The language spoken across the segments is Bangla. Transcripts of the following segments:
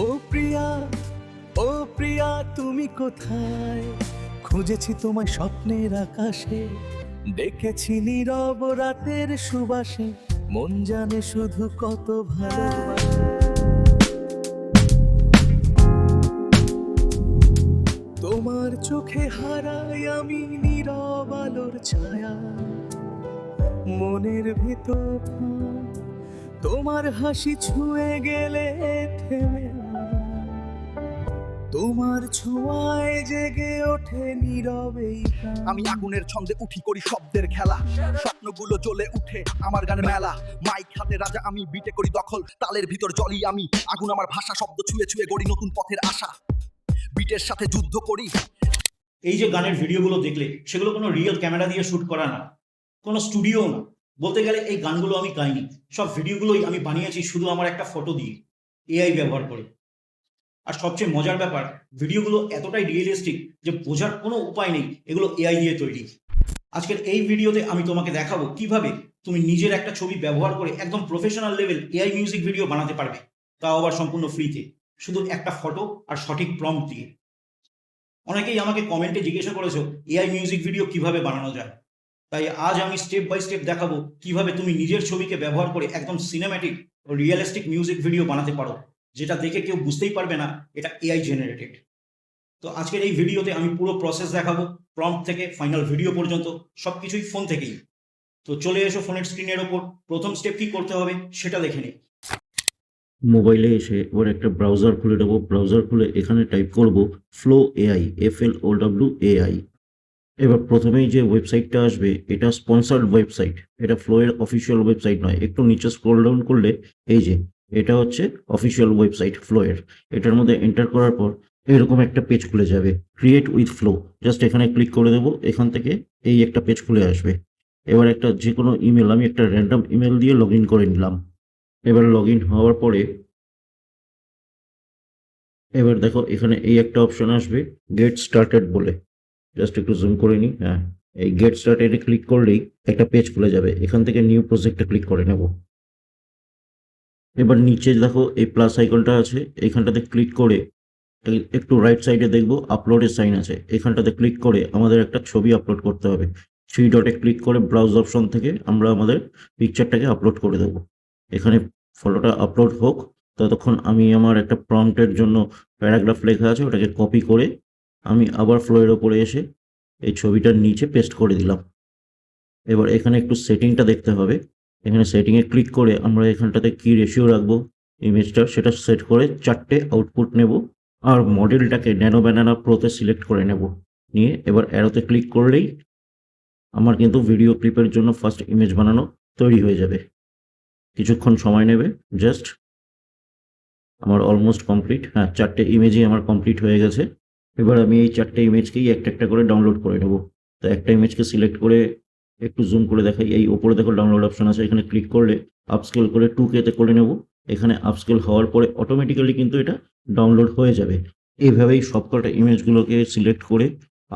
ও প্রিয়া, ও প্রিয়া তুমি কোথায়? খুঁজেছি তোমায় স্বপ্নের আকাশে, ডেকেছি নীরব রাতের সুবাসে, মন জানে শুধু কত ভালোবাসে। তোমার চোখে হারাই আমি নীরব আলোর ছায়া, মনের ভিতর তোমার হাসি ছুঁয়ে গেলে থেমে না। তোমার ছোঁয়ায় জেগে ওঠে নীরবেই প্রাণ। আমি আগুনের ছন্দে উঠি করি শব্দের খেলা, স্বপ্নগুলো জ্বলে উঠে আমার গানে মেলা। মাইক হাতে রাজা আমি, বিটে করি দখল, তালের ভিতর জ্বলি আমি। আগুন আমার ভাষা, শব্দ ছুঁয়ে ছুঁয়ে গড়ি নতুন পথের আশা, বিটের সাথে যুদ্ধ করি। এই যে গানের ভিডিওগুলো দেখলে, সেগুলো কোনো রিয়েল ক্যামেরা দিয়ে শ্যুট করা না, কোনো স্টুডিও না। বলতে গেলে এই গানগুলো আমি গাইনি, সব ভিডিওগুলোই আমি বানিয়েছি শুধু আমার একটা ফটো দিয়ে, এআই ব্যবহার করে। আর সবচেয়ে মজার ব্যাপার, ভিডিওগুলো এতটাই রিয়েলিস্টিক যে বোঝার কোনো উপায় নেই এগুলো এআই দিয়ে তৈরি। আজকের এই ভিডিওতে আমি তোমাকে দেখাবো কিভাবে তুমি নিজের একটা ছবি ব্যবহার করে একদম professional level AI music video বানাতে পারবে, তাও আবার সম্পূর্ণ ফ্রিতে, শুধু একটা ফটো আর সঠিক প্রম্পট দিয়ে। অনেকেই আমাকে কমেন্টে জিজ্ঞাসা করেছো এআই মিউজিক ভিডিও কিভাবে বানানো যায়, তাই আজ আমি স্টেপ বাই স্টেপ দেখাবো কিভাবে তুমি নিজের ছবিকে ব্যবহার করে একদম সিনেম্যাটিক ও রিয়েলিস্টিক মিউজিক ভিডিও বানাতে পারো, যেটা দেখে কেউ বুঝতেই পারবে না এটা এআই জেনারেটেড। তো আজকের এই ভিডিওতে আমি পুরো প্রসেস দেখাবো, প্রম্পট থেকে ফাইনাল ভিডিও পর্যন্ত সবকিছুই ফোন থেকেই। তো চলে এসো ফোনের স্ক্রিনের ওপর, প্রথম স্টেপ কি করতে হবে সেটা দেখে নিই। মোবাইলে এসে ওর একটা ব্রাউজার খুলে নেবো। ব্রাউজার খুলে এখানে টাইপ করব ফ্লো এআই, FLOW AI। এবার প্রথমেই যে ওয়েবসাইটটা আসবে এটা স্পন্সার্ড ওয়েবসাইট, এটা ফ্লো এর অফিসিয়াল ওয়েবসাইট নয়। একটু নিচে স্ক্রল ডাউন করলে এই যে এটা হচ্ছে অফিসিয়াল ওয়েবসাইট ফ্লো এর। এটার মধ্যে এন্টার করার পর এরকম একটা পেজ খুলে যাবে, ক্রিয়েট উইথ ফ্লো। জাস্ট এখানে ক্লিক করে দেবো, এখান থেকে এই একটা পেজ খুলে আসবে। এবার একটা যে কোনো ইমেল, আমি একটা র্যান্ডম ইমেল দিয়ে লগ ইন করে নিলাম। এবার লগ ইন হওয়ার পরে এবার দেখো এখানে এই একটা অপশন আসবে গেট স্টার্টেড বলে। জাস্ট একটু জুম করে নিই। হ্যাঁ, এই গেট স্টার্টেডে ক্লিক করলেই একটা পেজ খুলে যাবে। এখান থেকে নিউ প্রজেক্টে ক্লিক করে নেব। এবার নিচে দেখো এই প্লাস আইকনটা আছে, এইখানটাতে ক্লিক করে একটু রাইট সাইডে দেখবো আপলোডের সাইন আছে, এখানটাতে ক্লিক করে আমাদের একটা ছবি আপলোড করতে হবে। 3 ডটে ক্লিক করে ব্রাউজ অপশন থেকে আমরা আমাদের পিকচারটাকে আপলোড করে দেবো। এখানে ফটোটা আপলোড হোক, ততক্ষণ আমি আমার একটা প্রম্পটের জন্য প্যারাগ্রাফ লেখা আছে ওটাকে কপি করে আমি আবার ফ্লোয়ের ওপরে এসে এই ছবিটার নিচে পেস্ট করে দিলাম। এবার এখানে একটু সেটিংটা দেখতে হবে, এখানে সেটিংয়ে ক্লিক করে আমরা এখানটাতে কি রেশিও রাখবো ইমেজটার সেটা সেট করে 4টে আউটপুট নেব। আর মডেলটাকে ন্যানো ব্যানানা প্রোতে সিলেক্ট করে নেব। নিয়ে এবার অ্যারোতে ক্লিক করলেই আমার কিন্তু ভিডিও ক্লিপের জন্য ফার্স্ট ইমেজ বানানো তৈরি হয়ে যাবে। কিছুক্ষণ সময় নেবে জাস্ট। আমার অলমোস্ট কমপ্লিট। হ্যাঁ, 4টে ইমেজই আমার কমপ্লিট হয়ে গেছে। এবার আমি এই 4টে ইমেজকেই একটা একটা করে ডাউনলোড করে নেব। তো একটা ইমেজকে সিলেক্ট করে একটু জুম করে দেখাই, এই ওপরে দেখো ডাউনলোড অপশন আছে, এখানে ক্লিক করলে আপস্কেল করে 2K-তে করে নেব। এখানে আপস্কেল হওয়ার পরে অটোমেটিক্যালি কিন্তু এটা ডাউনলোড হয়ে যাবে। এইভাবেই সবকটা ইমেজগুলোকে সিলেক্ট করে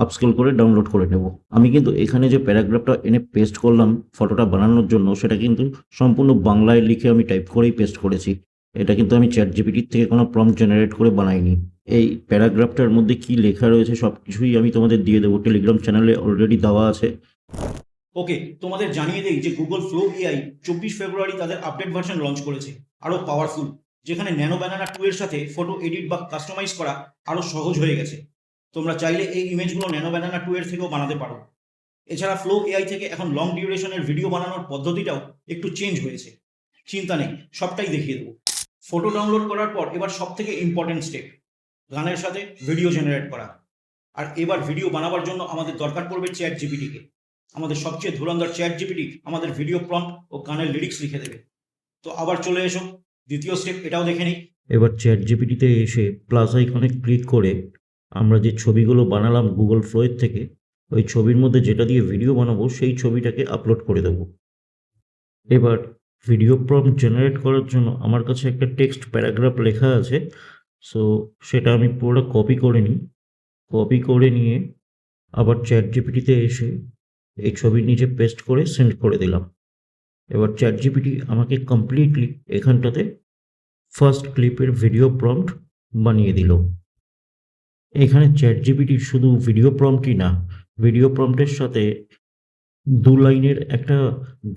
আপস্কেল করে ডাউনলোড করে নেব। আমি কিন্তু এখানে যে প্যারাগ্রাফটা এনে পেস্ট করলাম ফটোটা বানানোর জন্য, সেটা কিন্তু সম্পূর্ণ বাংলায় লিখে আমি টাইপ করেই পেস্ট করেছি। এটা কিন্তু আমি ChatGPT থেকে কোনো প্রম্পট জেনারেট করে বানাইনি। এই প্যারাগ্রাফটার মধ্যে কি লেখা রয়েছে সব কিছুই আমি তোমাদের দিয়ে দেবো, টেলিগ্রাম চ্যানেলে অলরেডি দেওয়া আছে। ওকে, তোমাদের জানিয়ে দেই যে গুগল ফ্লো এআই 24 ফেব্রুয়ারি তাদের আপডেট ভার্সন লঞ্চ করেছে, আরও পাওয়ারফুল, যেখানে ন্যানো ব্যানানা 2 এর সাথে ফটো এডিট বা কাস্টমাইজ করা আরও সহজ হয়ে গেছে। তোমরা চাইলে এই ইমেজগুলো ন্যানো ব্যানানা 2 এর থেকেও বানাতে পারো। এছাড়া ফ্লো এআই থেকে এখন লং ডিউরেশনের ভিডিও বানানোর পদ্ধতিটাও একটু চেঞ্জ হয়েছে। চিন্তা নেই, সবটাই দেখিয়ে দেবো। ফটো ডাউনলোড করার পর এবার সব থেকে ইম্পর্টেন্ট স্টেপ, গানের সাথে ভিডিও জেনারেট করা। আর এবার ভিডিও বানাবার জন্য আমাদের দরকার পড়বে ChatGPT-কে। আমাদের সবচেয়ে ধুরন্ধর ChatGPT আমাদের ভিডিও প্রম্পট ও গানের লিরিক্স লিখে দেবে। তো আবার চলে এসো দ্বিতীয় স্টেপ, এটাও দেখে নিই। এবার ChatGPT-তে এসে প্লাস আইকনে ক্লিক করে আমরা যে ছবিগুলো বানালাম গুগল ফ্লোয়ের থেকে, ওই ছবির মধ্যে যেটা দিয়ে ভিডিও বানাবো সেই ছবিটাকে আপলোড করে দেবো। এবার ভিডিও প্রম্পট জেনারেট করার জন্য আমার কাছে একটা টেক্সট প্যারাগ্রাফ লেখা আছে, সো সেটা আমি পুরোটা কপি করে নিই। কপি করে নিয়ে আবার ChatGPT-তে এসে এই ছবির নিচে পেস্ট করে সেন্ড করে দিলাম। এবার ChatGPT আমাকে কমপ্লিটলি এখানটাতে ফার্স্ট ক্লিপের ভিডিও প্রম্পট বানিয়ে দিল। এখানে চ্যাট জিপিটি শুধু ভিডিও প্রম্পটই না, ভিডিও প্রম্পটের সাথে 2 লাইনের একটা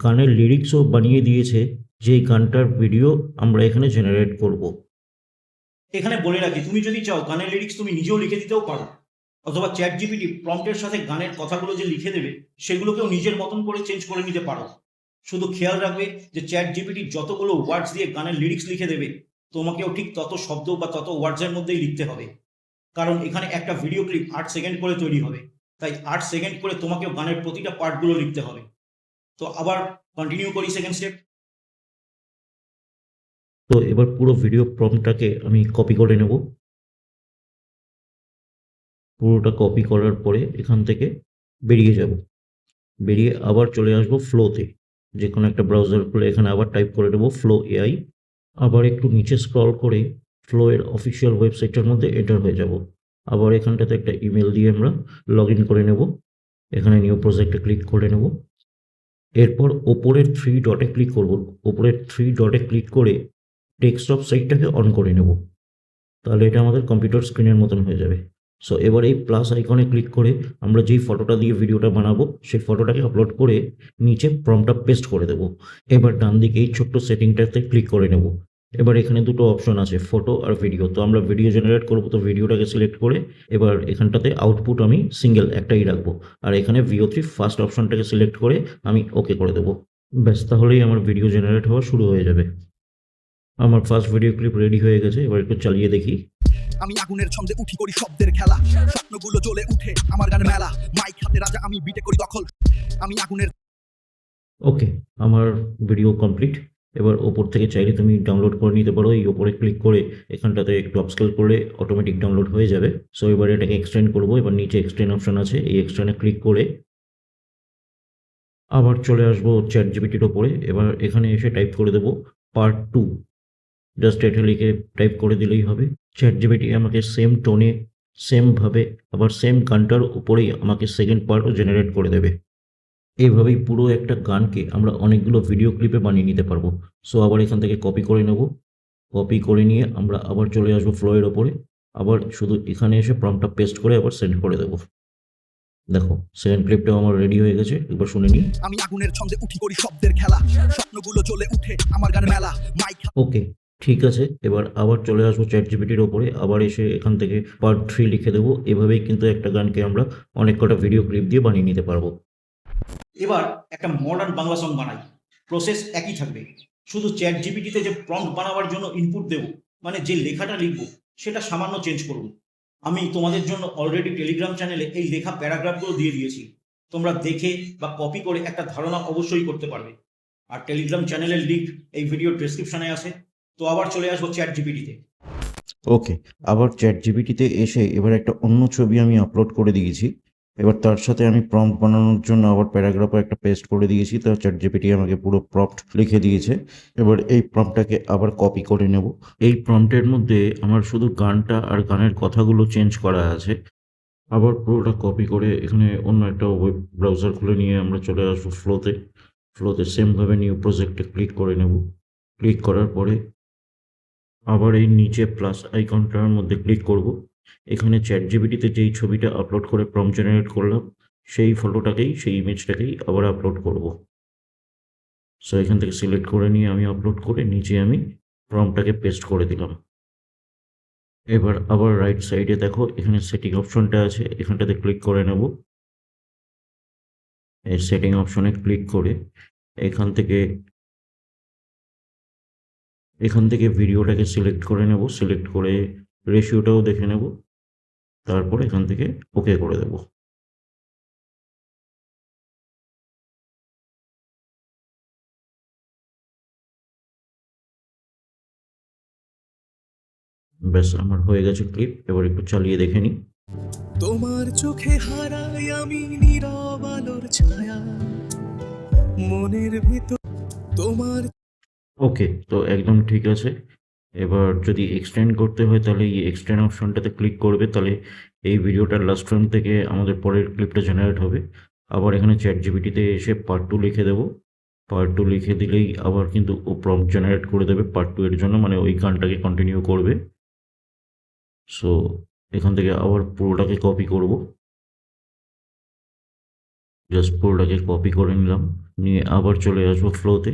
গানের লিরিক্সও বানিয়ে দিয়েছে, যে গানটার ভিডিও আমরা এখানে জেনারেট করব। এখানে বলে রাখি, তুমি যদি চাও গানের লিরিক্স তুমি নিজেও লিখে দিতেও পারো, অথবা চ্যাট জিপিটি প্রম্পটের সাথে গানের কথাগুলো যে লিখে দেবে সেগুলোকেও নিজের মতন করে চেঞ্জ করে নিতে পারো। শুধু খেয়াল রাখবে যে চ্যাট জিপিটি যতগুলো ওয়ার্ডস দিয়ে গানের লিরিক্স লিখে দেবে, তোমাকেও ঠিক তত শব্দ বা তত ওয়ার্ডসের মধ্যেই লিখতে হবে। কারণ এখানে একটা ভিডিও ক্লিপ 8 সেকেন্ড করে তৈরি হবে, তাই 8 সেকেন্ড করে তোমাকেও গানের প্রতিটা পার্টগুলো লিখতে হবে। তো আবার কন্টিনিউ করি সেকেন্ড স্টেপ। তো এবার পুরো ভিডিও প্রম্পটটাকে আমি কপি করে নেব। পুরোটা কপি করার পরে এখান থেকে বেরিয়ে যাব, বেরিয়ে আবার চলে আসবো ফ্লোতে। যে কোনো একটা ব্রাউজার খুলে এখানে আবার টাইপ করে দেবো ফ্লো এআই। আবার একটু নিচে স্ক্রল করে ফ্লো এর অফিসিয়াল ওয়েবসাইটের মধ্যে এন্টার হয়ে যাব। আবার এখানটাতে একটা ইমেল দিয়ে আমরা লগ ইন করে নেব। এখানে নিউ প্রজেক্টে ক্লিক করে নেব। এরপর ওপরের 3 ডটে ক্লিক করব। ওপরের 3 ডটে ক্লিক করে ডেস্কটপ সাইটটাকে অন করে নেব। তাহলে এটা আমাদের কম্পিউটার স্ক্রিনের মতন হয়ে যাবে। সো এবার এই প্লাস আইকনে ক্লিক করে আমরা যেই ফটোটা দিয়ে ভিডিওটা বানাবো সেই ফটোটাকে আপলোড করে নিচে প্রম্পটটা পেস্ট করে দেবো। এবার ডান দিকে এই ছোট্ট সেটিংটাতে ক্লিক করে নেব। এবার এখানে দুটো অপশন আছে, ফটো আর ভিডিও। তো আমরা ভিডিও জেনারেট করবো, তো ভিডিওটাকে সিলেক্ট করে এবার এখানটাতে আউটপুট আমি সিঙ্গেল একটাই রাখবো। আর এখানে VO3 ফার্স্ট অপশনটাকে সিলেক্ট করে আমি ওকে করে দেবো। ব্যাস, তাহলেই আমার ভিডিও জেনারেট হওয়া শুরু হয়ে যাবে। আমার ফার্স্ট ভিডিও ক্লিপ রেডি হয়ে গেছে, এবার একটু চালিয়ে দেখি। আমি আগুনের ছন্দে উঠি করি শব্দের খেলা, স্বপ্নগুলো জ্বলে উঠে আমার গানে মেলা, মাইক হাতে রাজা আমি বিটে করি দখল। আমি আগুনের ওকে, আমার ভিডিও কমপ্লিট। এবার ওপর থেকে চাইলে তুমি ডাউনলোড করে নিতে পারো। এই ওপরে ক্লিক করে এখানটাতে একটু আপস্কেল করলে অটোমেটিক ডাউনলোড হয়ে যাবে। সো এবার এটাকে এক্সটেন্ড করবো। এবার নিচে এক্সটেন্ড অপশন আছে, এই এক্সটেন্ডে ক্লিক করে আবার চলে আসবো চ্যাট জিপিটির ওপরে। এবার এখানে এসে টাইপ করে দেবো পার্ট 2। জাস্ট এটা লিখে টাইপ করে দিলেই হবে। চ্যাট জিপিটি আমাকে সেম টোনে, সেমভাবে, আবার সেম গানটার উপরেই আমাকে সেকেন্ড পার্টও জেনারেট করে দেবে। এইভাবেই পুরো একটা গানকে আমরা অনেকগুলো ভিডিও ক্লিপে বানিয়ে নিতে পারবো। সো আবার এখান থেকে কপি করে নেব। কপি করে নিয়ে আমরা আবার চলে আসবো ফ্লো এর ওপরে। আবার শুধু এখানে এসে প্রম্পটটা পেস্ট করে আবার সেন্ড করে দেবো। দেখো, সেকেন্ড ক্লিপটাও আমার রেডি হয়ে গেছে, একবার শুনে নিই। আমি আগুনের ছন্দে উঠি করি শব্দের খেলা, স্বপ্নগুলো জ্বলে উঠে আমার গানে মেলা, মাইক ওকে, ঠিক আছে। এবার আবার চলে আসবো চ্যাট জিপিটির ওপরে। আবার এসে এখান থেকে পার্ট 3 লিখে দেবো। এভাবেই কিন্তু একটা গানকে আমরা অনেক কটা ভিডিও ক্লিপ দিয়ে বানিয়ে নিতে পারবো। এবার একটা মডার্ন বাংলা সং বানাই। প্রসেস একই থাকবে, শুধু চ্যাট জিপিটিতে যে প্রম্পট বানাবার জন্য ইনপুট দেব, মানে যে লেখাটা লিখবো সেটা সামান্য চেঞ্জ করব। আমি তোমাদের জন্য অলরেডি টেলিগ্রাম চ্যানেলে এই লেখা প্যারাগ্রাফগুলো দিয়ে দিয়েছি, তোমরা দেখে বা কপি করে একটা ধারণা অবশ্যই করতে পারবে। আর টেলিগ্রাম চ্যানেলের লিঙ্ক এই ভিডিওর ডেসক্রিপশনে আছে। তো আবার চলে আসবো চ্যাট জিপিটিতে। ওকে, আবার চ্যাট জিপিটিতে এসে এবার একটা অন্য ছবি আমি আপলোড করে দিয়েছি। এবার তার সাথে আমি প্রম্পট বানানোর জন্য আবার প্যারাগ্রাফও একটা পেস্ট করে দিয়েছি। তো চ্যাট জিপিটি আমাকে পুরো প্রম্পট লিখে দিয়েছে। এবার এই প্রম্পটটাকে আবার কপি করে নেব। এই প্রম্পটের মধ্যে আমার শুধু গানটা আর গানের কথাগুলো চেঞ্জ করা আছে। আবার পুরোটা কপি করে এখানে অন্য একটা ওয়েব ব্রাউজার খুলে নিয়ে আমরা চলে আসবো ফ্লোতে। ফ্লোতে সেমভাবে নিউ প্রজেক্টে ক্লিক করে নেব। ক্লিক করার পরে আবার এই নিচে প্লাস আইকনটার মধ্যে ক্লিক করব। এখানে চ্যাট জিপিটিতে যেই ছবিটা আপলোড করে প্রম্পট জেনারেট করলাম সেই ফটোটাকেই, সেই ইমেজটাকেই আবার আপলোড করব। সো এখান থেকে সিলেক্ট করে নিয়ে আমি আপলোড করে নিচে আমি প্রম্পটটাকে পেস্ট করে দিলাম। এবার আবার রাইট সাইডে দেখো এখানে সেটিং অপশনটা আছে, এখানটাতে ক্লিক করে নেব। এই সেটিং অপশনে ক্লিক করে এখান থেকে ভিডিওটাকে সিলেক্ট করে নেব। সিলেক্ট করে রেশিওটাও দেখে নেব, তারপর এখান থেকে ওকে করে দেব। ব্যাস, আমার হয়ে গেছে ক্লিপ। এবার একটু চালিয়ে দেখে নিই। তোমার চোখে হারাই আমি নীরব আলোর ছায়া, মনের ভিতর তোমার। ওকে, তো একদম ঠিক আছে। এবার যদি এক্সটেন্ড করতে হয় তাহলে এই এক্সটেন্ড অপশনটাতে ক্লিক করবে, তাহলে এই ভিডিওটার লাস্ট ফ্রেম থেকে আমাদের পরের ক্লিপটা জেনারেট হবে। আবার এখানে চ্যাট জিপিটিতে এসে পার্ট 2 লিখে দেবো। পার্ট 2 লিখে দিলেই আবার কিন্তু ও প্রম্পট জেনারেট করে দেবে পার্ট 2 এর জন্য, মানে ওই গানটাকে কন্টিনিউ করবে। সো এখান থেকে আবার পুরোটাকে কপি করব, জাস্ট পুরোটাকে কপি করে নিলাম, নিয়ে আবার চলে আসবো ফ্লোতে।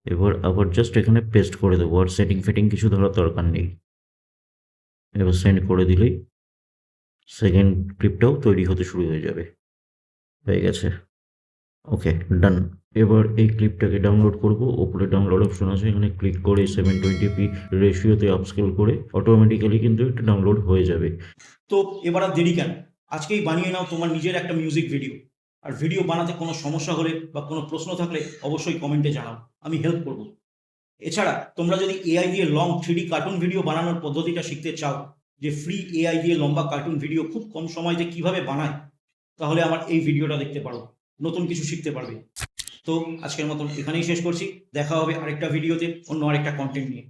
এবার আবার জাস্ট এখানে পেস্ট করে দেবো, আর সেটিং ফেটিং কিছু ধরার দরকার নেই। এবার সেন্ড করে দিলেই সেকেন্ড ক্লিপটাও তৈরি হতে শুরু হয়ে যাবে। হয়ে গেছে, ওকে ডান। এবার এই ক্লিপটাকে ডাউনলোড করব, ওপরে ডাউনলোড অপশন আছে, এখানে ক্লিক করে 720p রেশিওতে আপস্কেল করে অটোমেটিক্যালি কিন্তু এটা ডাউনলোড হয়ে যাবে। তো এবার আর দেরি কেন, আজকেই বানিয়ে নাও তোমার নিজের একটা মিউজিক ভিডিও। আর ভিডিও বানাতে কোনো সমস্যা হলে বা কোনো প্রশ্ন থাকলে অবশ্যই কমেন্টে জানাও, আমি হেল্প করব। এছাড়া তোমরা যদি এআই দিয়ে লং 3D কার্টুন ভিডিও বানানোর পদ্ধতিটা শিখতে চাও, যে ফ্রি এআই দিয়ে লম্বা কার্টুন ভিডিও খুব কম সময়তে কিভাবে বানায়, তাহলে আমার এই ভিডিওটা দেখতে পারো, নতুন কিছু শিখতে পারবে। তো আজকের মতন এখানেই শেষ করছি, দেখা হবে আরেকটা ভিডিওতে অন্য আরেকটা কন্টেন্ট নিয়ে।